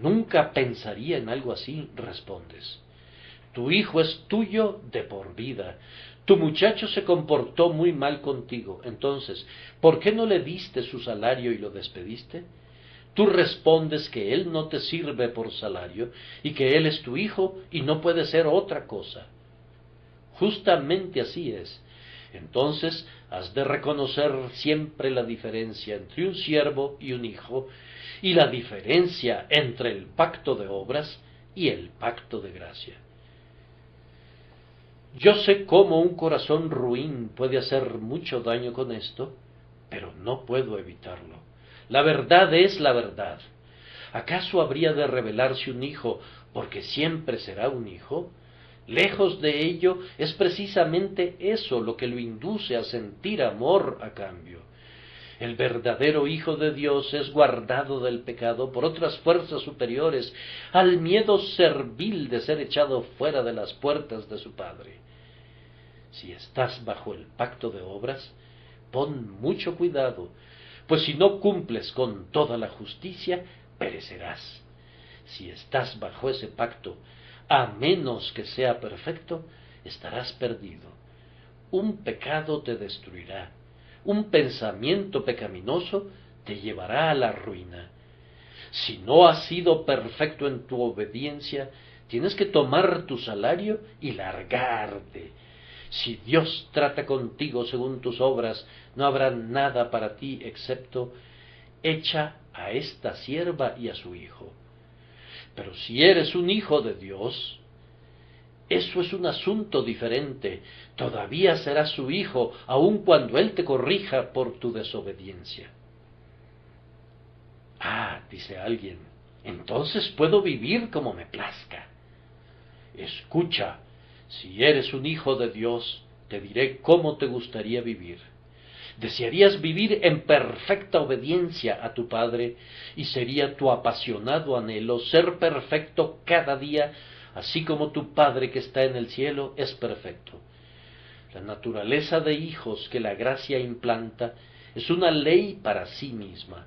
Nunca pensaría en algo así, respondes. Tu hijo es tuyo de por vida. Tu muchacho se comportó muy mal contigo, entonces, ¿por qué no le diste su salario y lo despediste? Tú respondes que él no te sirve por salario y que él es tu hijo y no puede ser otra cosa. Justamente así es. Entonces has de reconocer siempre la diferencia entre un siervo y un hijo, y la diferencia entre el pacto de obras y el pacto de gracia. Yo sé cómo un corazón ruin puede hacer mucho daño con esto, pero no puedo evitarlo. La verdad es la verdad. ¿Acaso habría de rebelarse un hijo porque siempre será un hijo? Lejos de ello, es precisamente eso lo que lo induce a sentir amor a cambio. El verdadero Hijo de Dios es guardado del pecado por otras fuerzas superiores al miedo servil de ser echado fuera de las puertas de su Padre. Si estás bajo el pacto de obras, pon mucho cuidado, pues si no cumples con toda la justicia, perecerás. Si estás bajo ese pacto, a menos que sea perfecto, estarás perdido. Un pecado te destruirá, un pensamiento pecaminoso te llevará a la ruina. Si no has sido perfecto en tu obediencia, tienes que tomar tu salario y largarte. Si Dios trata contigo según tus obras, no habrá nada para ti excepto: echa a esta sierva y a su hijo. Pero si eres un hijo de Dios, eso es un asunto diferente. Todavía serás su hijo, aun cuando Él te corrija por tu desobediencia. Ah, dice alguien, entonces puedo vivir como me plazca. Escucha, si eres un hijo de Dios, te diré cómo te gustaría vivir. Desearías vivir en perfecta obediencia a tu Padre, y sería tu apasionado anhelo ser perfecto cada día, así como tu Padre que está en el cielo es perfecto. La naturaleza de hijos que la gracia implanta es una ley para sí misma.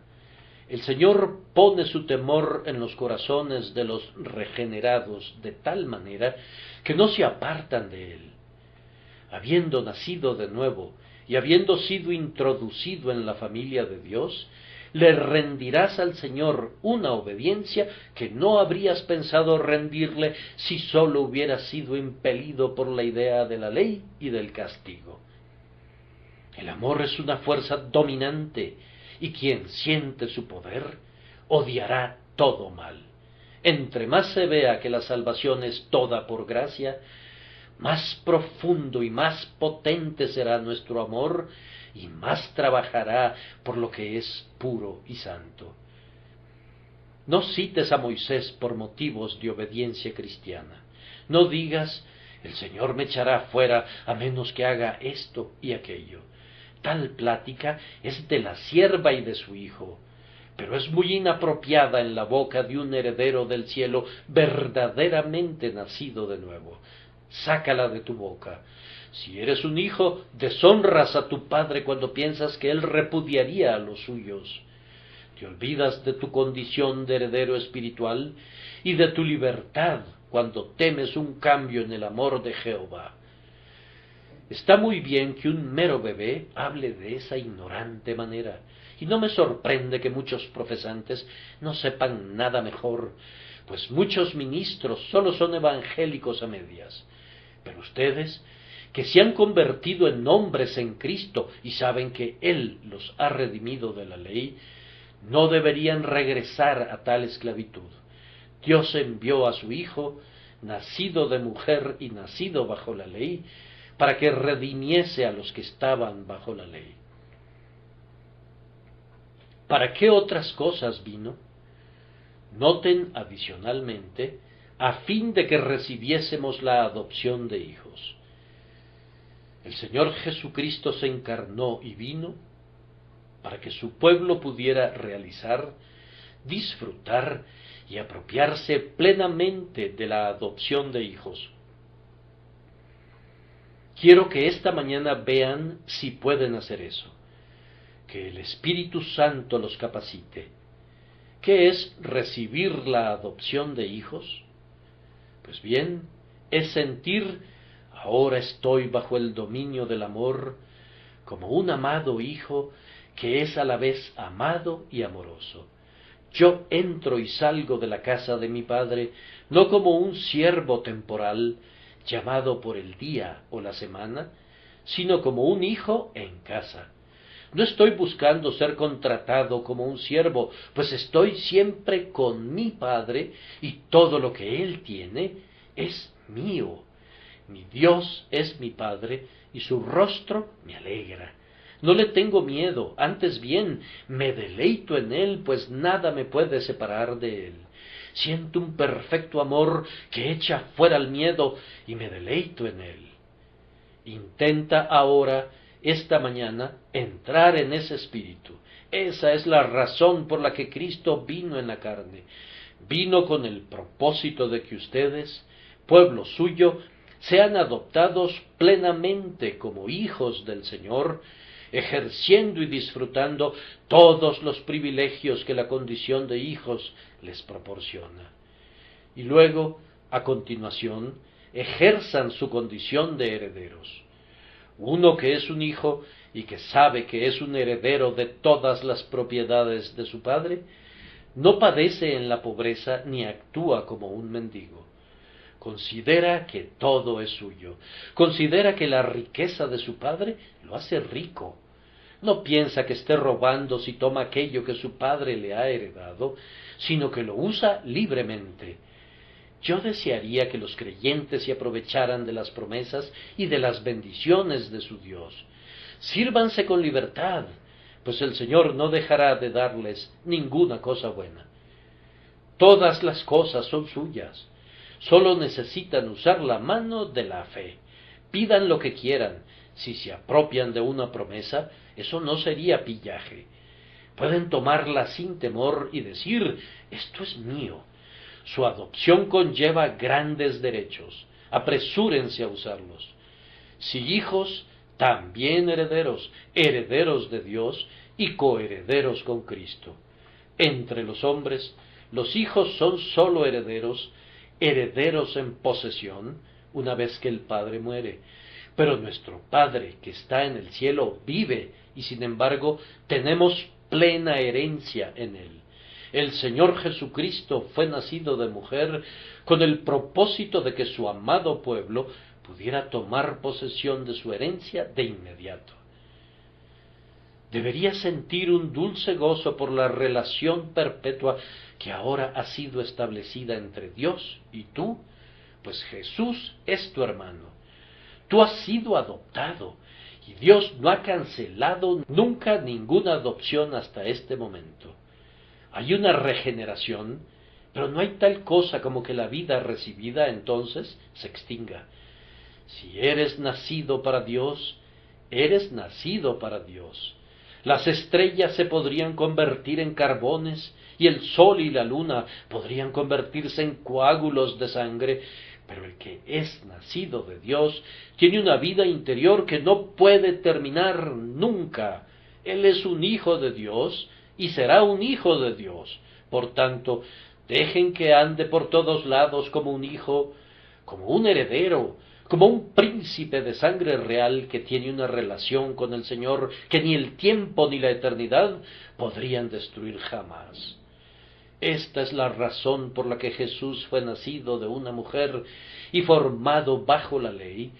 El Señor pone su temor en los corazones de los regenerados de tal manera que no se apartan de Él. Habiendo nacido de nuevo y habiendo sido introducido en la familia de Dios, le rendirás al Señor una obediencia que no habrías pensado rendirle si sólo hubieras sido impelido por la idea de la ley y del castigo. El amor es una fuerza dominante, y quien siente su poder odiará todo mal. Entre más se vea que la salvación es toda por gracia, más profundo y más potente será nuestro amor, y más trabajará por lo que es puro y santo. No cites a Moisés por motivos de obediencia cristiana. No digas: el Señor me echará fuera a menos que haga esto y aquello. Tal plática es de la sierva y de su hijo, pero es muy inapropiada en la boca de un heredero del cielo verdaderamente nacido de nuevo. Sácala de tu boca. Si eres un hijo, deshonras a tu padre cuando piensas que él repudiaría a los suyos. Te olvidas de tu condición de heredero espiritual y de tu libertad cuando temes un cambio en el amor de Jehová. Está muy bien que un mero bebé hable de esa ignorante manera, y no me sorprende que muchos profesantes no sepan nada mejor, pues muchos ministros solo son evangélicos a medias. Pero ustedes, que se han convertido en hombres en Cristo y saben que Él los ha redimido de la ley, no deberían regresar a tal esclavitud. Dios envió a su Hijo, nacido de mujer y nacido bajo la ley, para que redimiese a los que estaban bajo la ley. ¿Para qué otras cosas vino? Noten adicionalmente, a fin de que recibiésemos la adopción de hijos. El Señor Jesucristo se encarnó y vino para que su pueblo pudiera realizar, disfrutar y apropiarse plenamente de la adopción de hijos. Quiero que esta mañana vean si pueden hacer eso, que el Espíritu Santo los capacite. ¿Qué es recibir la adopción de hijos? Pues bien, es sentir, ahora estoy bajo el dominio del amor, como un amado hijo que es a la vez amado y amoroso. Yo entro y salgo de la casa de mi padre, no como un siervo temporal, llamado por el día o la semana, sino como un hijo en casa. No estoy buscando ser contratado como un siervo, pues estoy siempre con mi Padre y todo lo que Él tiene es mío. Mi Dios es mi Padre y su rostro me alegra. No le tengo miedo, antes bien, me deleito en Él, pues nada me puede separar de Él. Siento un perfecto amor que echa fuera el miedo y me deleito en Él. Intenta ahora, esta mañana, entrar en ese espíritu. Esa es la razón por la que Cristo vino en la carne. Vino con el propósito de que ustedes, pueblo suyo, sean adoptados plenamente como hijos del Señor, ejerciendo y disfrutando todos los privilegios que la condición de hijos les proporciona. Y luego, a continuación, ejerzan su condición de herederos. Uno que es un hijo y que sabe que es un heredero de todas las propiedades de su padre, no padece en la pobreza ni actúa como un mendigo. Considera que todo es suyo, considera que la riqueza de su padre lo hace rico. No piensa que esté robando si toma aquello que su padre le ha heredado, sino que lo usa libremente. Yo desearía que los creyentes se aprovecharan de las promesas y de las bendiciones de su Dios. Sírvanse con libertad, pues el Señor no dejará de darles ninguna cosa buena. Todas las cosas son suyas. Solo necesitan usar la mano de la fe. Pidan lo que quieran. Si se apropian de una promesa, eso no sería pillaje. Pueden tomarla sin temor y decir, esto es mío. Su adopción conlleva grandes derechos. Apresúrense a usarlos. Si hijos, también herederos, herederos de Dios y coherederos con Cristo. Entre los hombres, los hijos son sólo herederos, herederos en posesión, una vez que el Padre muere. Pero nuestro Padre, que está en el cielo, vive, y sin embargo tenemos plena herencia en Él. El Señor Jesucristo fue nacido de mujer con el propósito de que su amado pueblo pudiera tomar posesión de su herencia de inmediato. Debería sentir un dulce gozo por la relación perpetua que ahora ha sido establecida entre Dios y tú, pues Jesús es tu hermano. Tú has sido adoptado y Dios no ha cancelado nunca ninguna adopción hasta este momento. Hay una regeneración, pero no hay tal cosa como que la vida recibida entonces se extinga. Si eres nacido para Dios, eres nacido para Dios. Las estrellas se podrían convertir en carbones y el sol y la luna podrían convertirse en coágulos de sangre, pero el que es nacido de Dios tiene una vida interior que no puede terminar nunca. Él es un hijo de Dios y será un hijo de Dios. Por tanto, dejen que ande por todos lados como un hijo, como un heredero, como un príncipe de sangre real que tiene una relación con el Señor que ni el tiempo ni la eternidad podrían destruir jamás. Esta es la razón por la que Jesús fue nacido de una mujer y formado bajo la ley,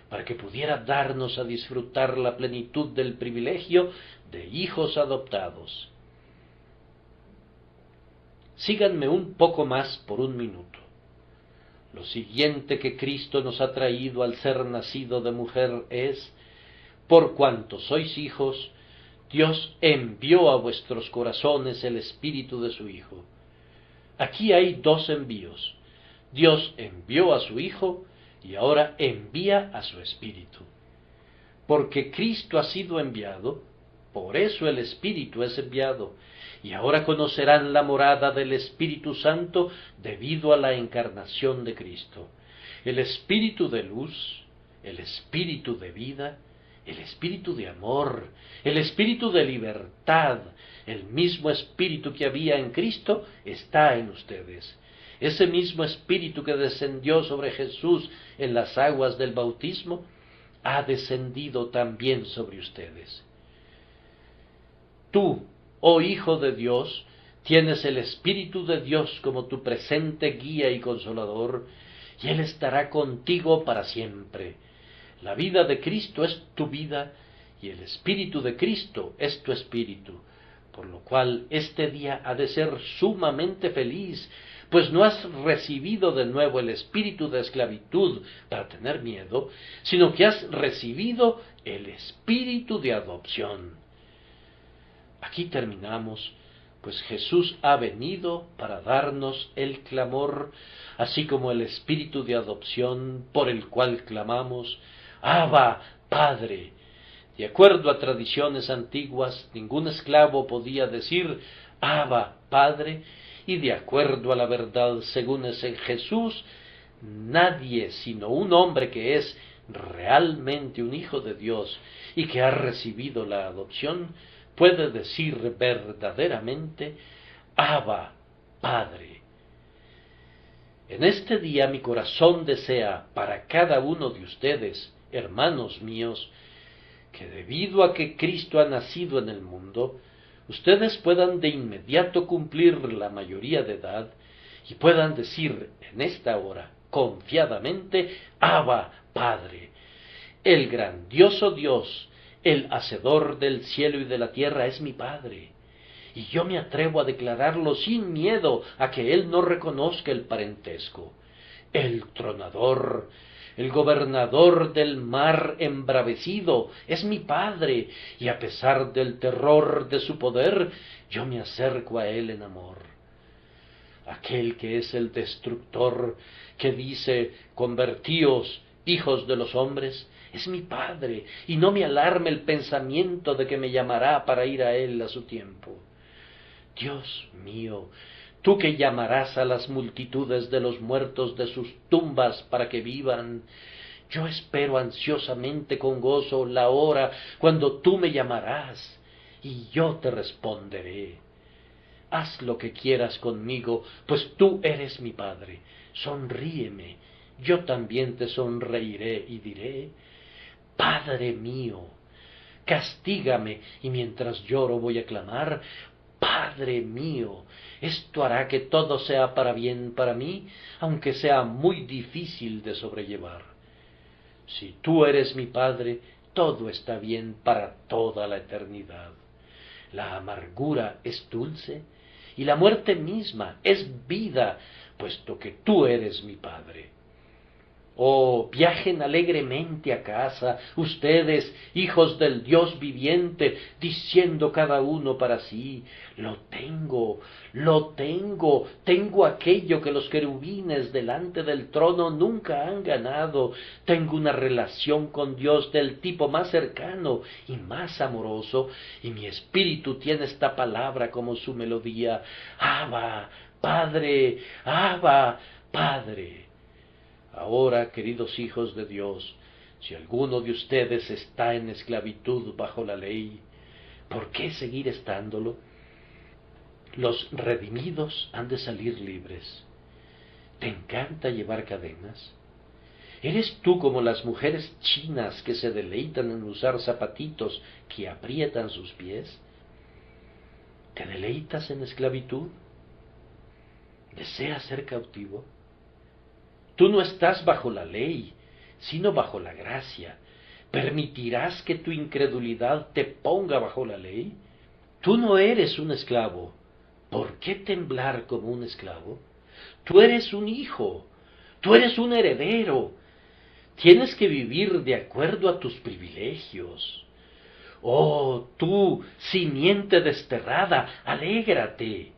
para que pudiera darnos a disfrutar la plenitud del privilegio de hijos adoptados. Síganme un poco más por un minuto. Lo siguiente que Cristo nos ha traído al ser nacido de mujer es, por cuanto sois hijos, Dios envió a vuestros corazones el Espíritu de su Hijo. Aquí hay dos envíos. Dios envió a su Hijo y ahora envía a su Espíritu. Porque Cristo ha sido enviado, Por eso el Espíritu es enviado. Y ahora conocerán la morada del Espíritu Santo debido a la encarnación de Cristo. El Espíritu de luz, el Espíritu de vida, el Espíritu de amor, el Espíritu de libertad, el mismo Espíritu que había en Cristo está en ustedes. Ese mismo Espíritu que descendió sobre Jesús en las aguas del bautismo, ha descendido también sobre ustedes. Tú, oh Hijo de Dios, tienes el Espíritu de Dios como tu presente guía y consolador, y Él estará contigo para siempre. La vida de Cristo es tu vida, y el Espíritu de Cristo es tu espíritu, por lo cual este día ha de ser sumamente feliz, pues no has recibido de nuevo el espíritu de esclavitud para tener miedo, sino que has recibido el espíritu de adopción. Aquí terminamos, pues Jesús ha venido para darnos el clamor, así como el espíritu de adopción por el cual clamamos, Abba, Padre. De acuerdo a tradiciones antiguas, ningún esclavo podía decir Abba, Padre, y de acuerdo a la verdad según es en Jesús, nadie sino un hombre que es realmente un hijo de Dios y que ha recibido la adopción, puede decir verdaderamente Abba, Padre. En este día mi corazón desea para cada uno de ustedes, hermanos míos, que debido a que Cristo ha nacido en el mundo, ustedes puedan de inmediato cumplir la mayoría de edad y puedan decir en esta hora confiadamente, Abba, Padre. El grandioso Dios, el hacedor del cielo y de la tierra, es mi Padre, y yo me atrevo a declararlo sin miedo a que Él no reconozca el parentesco. El tronador, el gobernador del mar embravecido, es mi Padre, y a pesar del terror de su poder, yo me acerco a Él en amor. Aquel que es el destructor, que dice, convertíos, hijos de los hombres, es mi Padre, y no me alarme el pensamiento de que me llamará para ir a Él a su tiempo. Dios mío, tú que llamarás a las multitudes de los muertos de sus tumbas para que vivan, yo espero ansiosamente con gozo la hora cuando tú me llamarás, y yo te responderé. Haz lo que quieras conmigo, pues tú eres mi Padre. Sonríeme, yo también te sonreiré y diré, Padre mío, castígame, y mientras lloro voy a clamar, Padre mío, esto hará que todo sea para bien para mí, aunque sea muy difícil de sobrellevar. Si tú eres mi Padre, todo está bien para toda la eternidad. La amargura es dulce, y la muerte misma es vida, puesto que tú eres mi Padre. Oh, viajen alegremente a casa, ustedes, hijos del Dios viviente, diciendo cada uno para sí, tengo aquello que los querubines delante del trono nunca han ganado, tengo una relación con Dios del tipo más cercano y más amoroso, y mi espíritu tiene esta palabra como su melodía, Abba, Padre, Abba, Padre. Ahora, queridos hijos de Dios, si alguno de ustedes está en esclavitud bajo la ley, ¿por qué seguir estándolo? Los redimidos han de salir libres. ¿Te encanta llevar cadenas? ¿Eres tú como las mujeres chinas que se deleitan en usar zapatitos que aprietan sus pies? ¿Te deleitas en esclavitud? ¿Deseas ser cautivo? Tú no estás bajo la ley, sino bajo la gracia. ¿Permitirás que tu incredulidad te ponga bajo la ley? Tú no eres un esclavo. ¿Por qué temblar como un esclavo? Tú eres un hijo. Tú eres un heredero. Tienes que vivir de acuerdo a tus privilegios. Oh, tú, simiente desterrada, alégrate.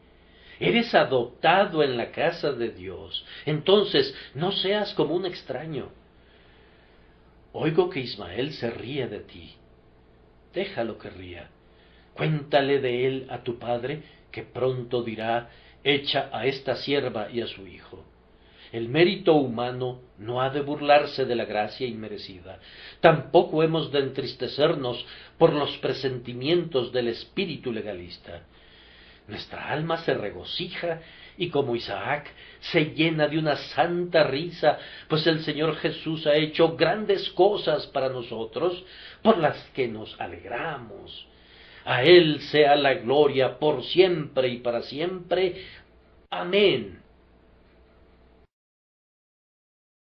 Eres adoptado en la casa de Dios. Entonces, no seas como un extraño. Oigo que Ismael se ríe de ti. Déjalo que ría, Cuéntale de él a tu padre, que pronto dirá: echa a esta sierva y a su hijo. El mérito humano no ha de burlarse de la gracia inmerecida. Tampoco hemos de entristecernos por los presentimientos del espíritu legalista. Nuestra alma se regocija y, como Isaac, se llena de una santa risa, pues el Señor Jesús ha hecho grandes cosas para nosotros, por las que nos alegramos. A Él sea la gloria por siempre y para siempre. Amén.